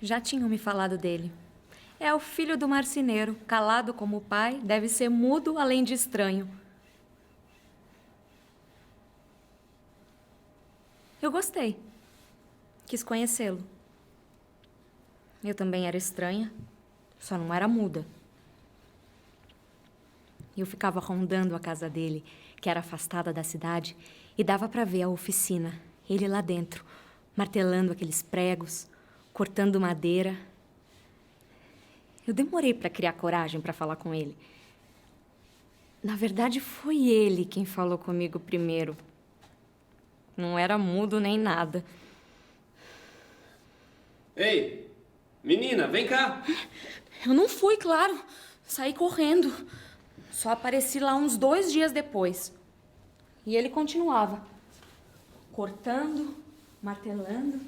Já tinham me falado dele. É o filho do marceneiro, calado como o pai, deve ser mudo além de estranho. Eu gostei. Quis conhecê-lo. Eu também era estranha, só não era muda. Eu ficava rondando a casa dele, que era afastada da cidade, e dava para ver a oficina, ele lá dentro, martelando aqueles pregos, cortando madeira. Eu demorei para criar coragem para falar com ele. Na verdade, foi ele quem falou comigo primeiro. Não era mudo nem nada. Ei, menina, vem cá. Eu não fui, claro. Saí correndo. Só apareci lá uns 2 dias depois. E ele continuava. Cortando, martelando.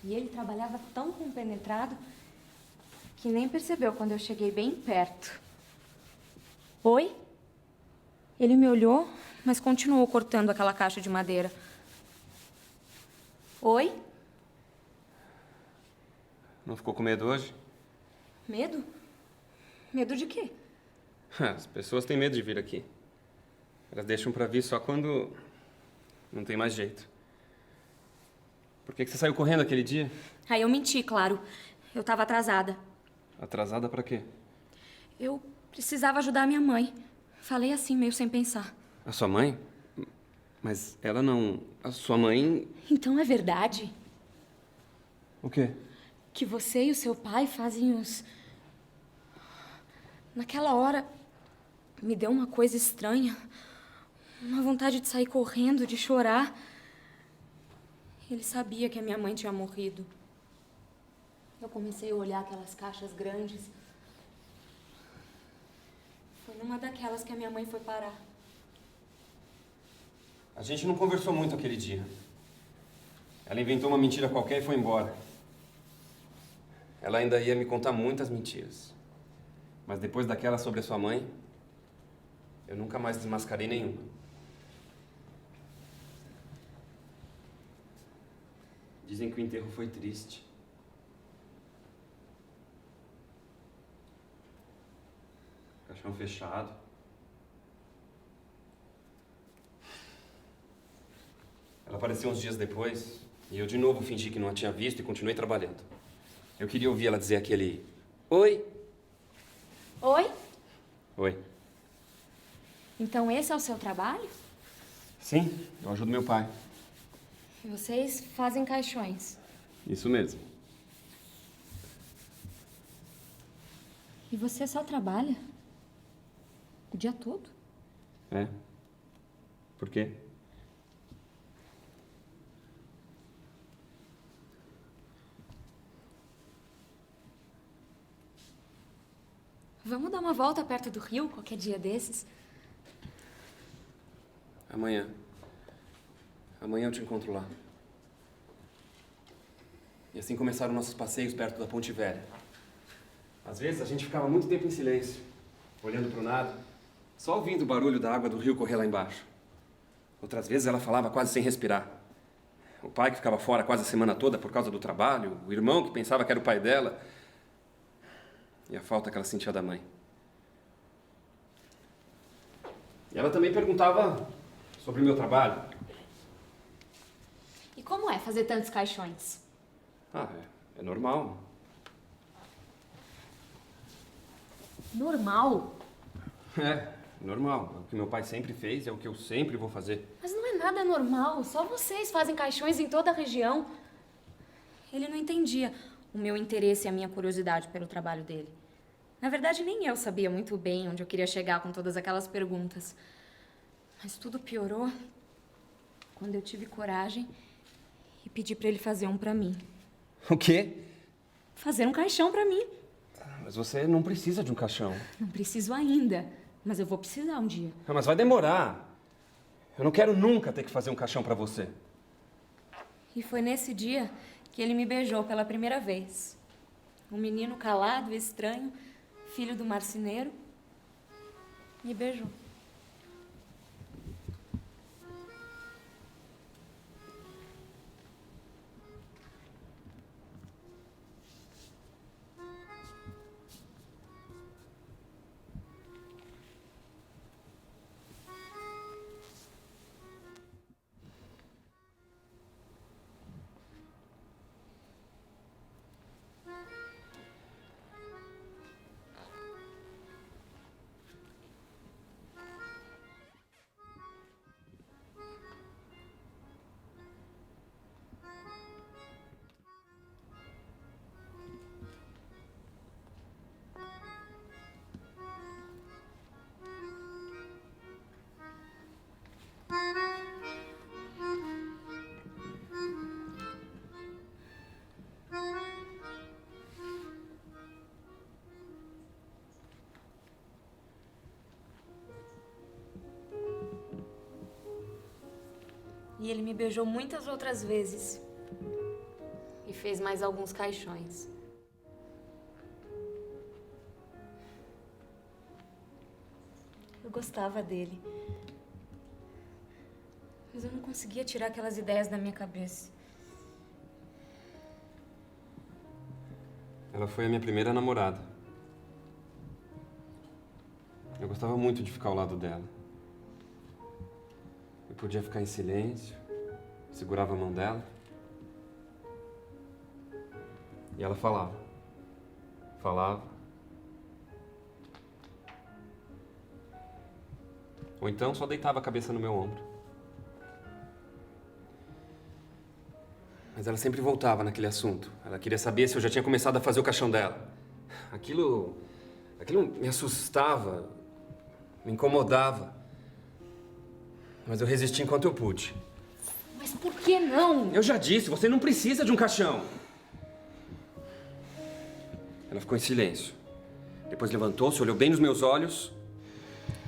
E ele trabalhava tão compenetrado que nem percebeu quando eu cheguei bem perto. Oi? Ele me olhou, mas continuou cortando aquela caixa de madeira. Oi? Não ficou com medo hoje? Medo? Medo de quê? As pessoas têm medo de vir aqui. Elas deixam pra vir só quando não tem mais jeito. Por que você saiu correndo aquele dia? Aí eu menti, claro. Eu tava atrasada. Atrasada pra quê? Eu precisava ajudar a minha mãe. Falei assim, meio sem pensar. A sua mãe? Mas ela não... A sua mãe... Então é verdade? O quê? Que você e o seu pai fazem os... Naquela hora, me deu uma coisa estranha. Uma vontade de sair correndo, de chorar. Ele sabia que a minha mãe tinha morrido. Eu comecei a olhar aquelas caixas grandes. Foi numa daquelas que a minha mãe foi parar. A gente não conversou muito aquele dia. Ela inventou uma mentira qualquer e foi embora. Ela ainda ia me contar muitas mentiras. Mas depois daquela sobre a sua mãe, eu nunca mais desmascarei nenhuma. Dizem que o enterro foi triste. Caixão fechado. Ela apareceu uns dias depois e eu de novo fingi que não a tinha visto e continuei trabalhando. Eu queria ouvir ela dizer aquele... Oi? Oi? Oi. Então esse é o seu trabalho? Sim, eu ajudo meu pai. E vocês fazem caixões. Isso mesmo. E você só trabalha? O dia todo? É? Por quê? Vamos dar uma volta perto do rio qualquer dia desses? Amanhã. Amanhã eu te encontro lá. E assim começaram nossos passeios perto da Ponte Velha. Às vezes a gente ficava muito tempo em silêncio, olhando pro nada, só ouvindo o barulho da água do rio correr lá embaixo. Outras vezes ela falava quase sem respirar. O pai que ficava fora quase a semana toda por causa do trabalho, o irmão que pensava que era o pai dela, e a falta que ela sentia da mãe. E ela também perguntava sobre o meu trabalho. E como é fazer tantos caixões? É normal. Normal? É normal. É o que meu pai sempre fez, é o que eu sempre vou fazer. Mas não é nada normal. Só vocês fazem caixões em toda a região. Ele não entendia o meu interesse e a minha curiosidade pelo trabalho dele. Na verdade, nem eu sabia muito bem onde eu queria chegar com todas aquelas perguntas. Mas tudo piorou quando eu tive coragem e pedi pra ele fazer um pra mim. O quê? Fazer um caixão pra mim. Mas você não precisa de um caixão. Não preciso ainda, mas eu vou precisar um dia. Mas vai demorar. Eu não quero nunca ter que fazer um caixão pra você. E foi nesse dia que ele me beijou pela primeira vez. Um menino calado e estranho, filho do marceneiro, me beijou. E ele me beijou muitas outras vezes. E fez mais alguns caixões. Eu gostava dele. Mas eu não conseguia tirar aquelas ideias da minha cabeça. Ela foi a minha primeira namorada. Eu gostava muito de ficar ao lado dela. Eu podia ficar em silêncio, segurava a mão dela. E ela falava. Falava. Ou então só deitava a cabeça no meu ombro. Mas ela sempre voltava naquele assunto. Ela queria saber se eu já tinha começado a fazer o caixão dela. Aquilo me assustava, me incomodava. Mas eu resisti enquanto eu pude. Mas por que não? Eu já disse, você não precisa de um caixão. Ela ficou em silêncio. Depois levantou-se, olhou bem nos meus olhos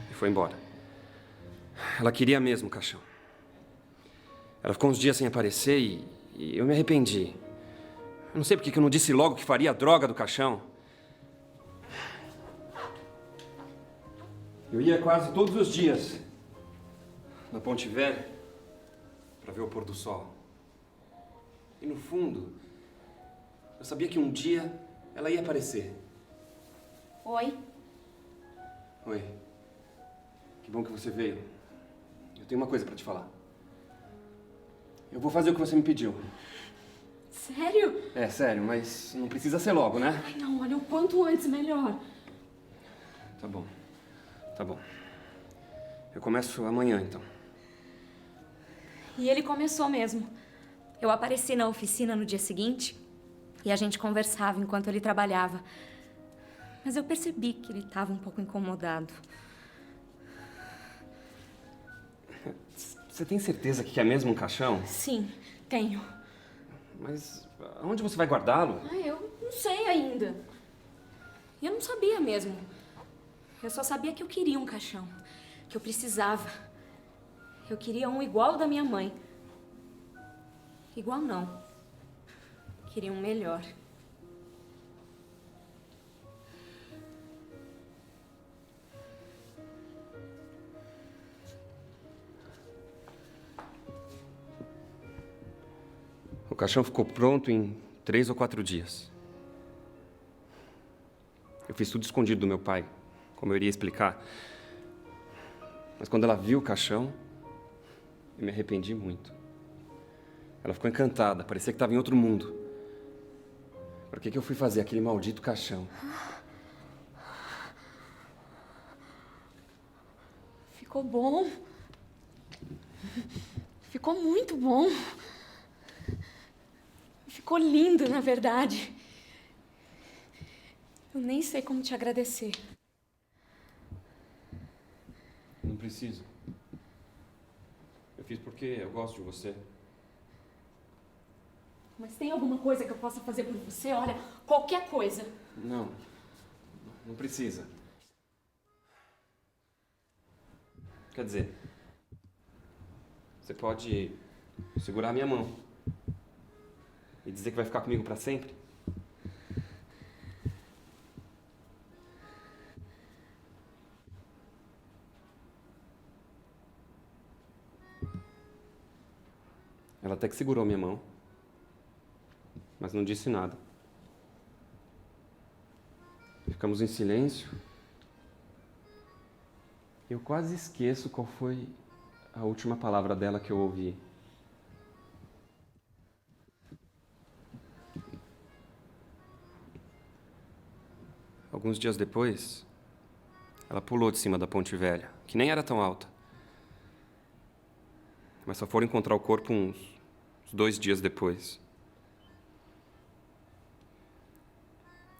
e foi embora. Ela queria mesmo o caixão. Ela ficou uns dias sem aparecer e eu me arrependi. Eu não sei porque que eu não disse logo que faria a droga do caixão. Eu ia quase todos os dias na Ponte Velha para ver o pôr do sol. E no fundo, eu sabia que um dia ela ia aparecer. Oi. Oi. Que bom que você veio. Eu tenho uma coisa para te falar. Eu vou fazer o que você me pediu. Sério? É, sério, mas não precisa ser logo, né? Ai, não, olha, o quanto antes, melhor. Tá bom. Tá bom. Eu começo amanhã, então. E ele começou mesmo. Eu apareci na oficina no dia seguinte e a gente conversava enquanto ele trabalhava. Mas eu percebi que ele estava um pouco incomodado. Você tem certeza que quer mesmo um caixão? Sim, tenho. Mas aonde você vai guardá-lo? Ah, eu não sei ainda. E eu não sabia mesmo. Eu só sabia que eu queria um caixão. Que eu precisava. Eu queria um igual ao da minha mãe. Igual não. Queria um melhor. O caixão ficou pronto em 3 ou 4 dias. Eu fiz tudo escondido do meu pai, como eu iria explicar. Mas quando ela viu o caixão, eu me arrependi muito. Ela ficou encantada, parecia que estava em outro mundo. Para que eu fui fazer aquele maldito caixão? Ficou bom. Ficou muito bom. Ficou lindo, na verdade. Eu nem sei como te agradecer. Não preciso. Eu fiz porque eu gosto de você. Mas tem alguma coisa que eu possa fazer por você? Olha, qualquer coisa. Não. Não precisa. Quer dizer, você pode segurar a minha mão e dizer que vai ficar comigo para sempre? Ela até que segurou minha mão, mas não disse nada. Ficamos em silêncio. Eu quase esqueço qual foi a última palavra dela que eu ouvi. Alguns dias depois, ela pulou de cima da Ponte Velha, que nem era tão alta. Mas só foram encontrar o corpo uns 2 dias depois.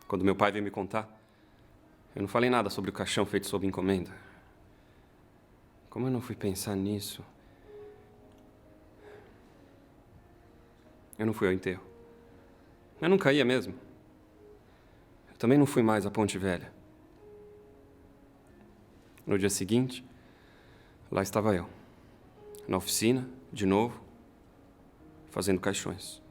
Quando meu pai veio me contar, eu não falei nada sobre o caixão feito sob encomenda. Como eu não fui pensar nisso? Eu não fui ao enterro. Eu nunca ia mesmo. Eu também não fui mais à Ponte Velha. No dia seguinte, lá estava eu. Na oficina, de novo, fazendo caixões.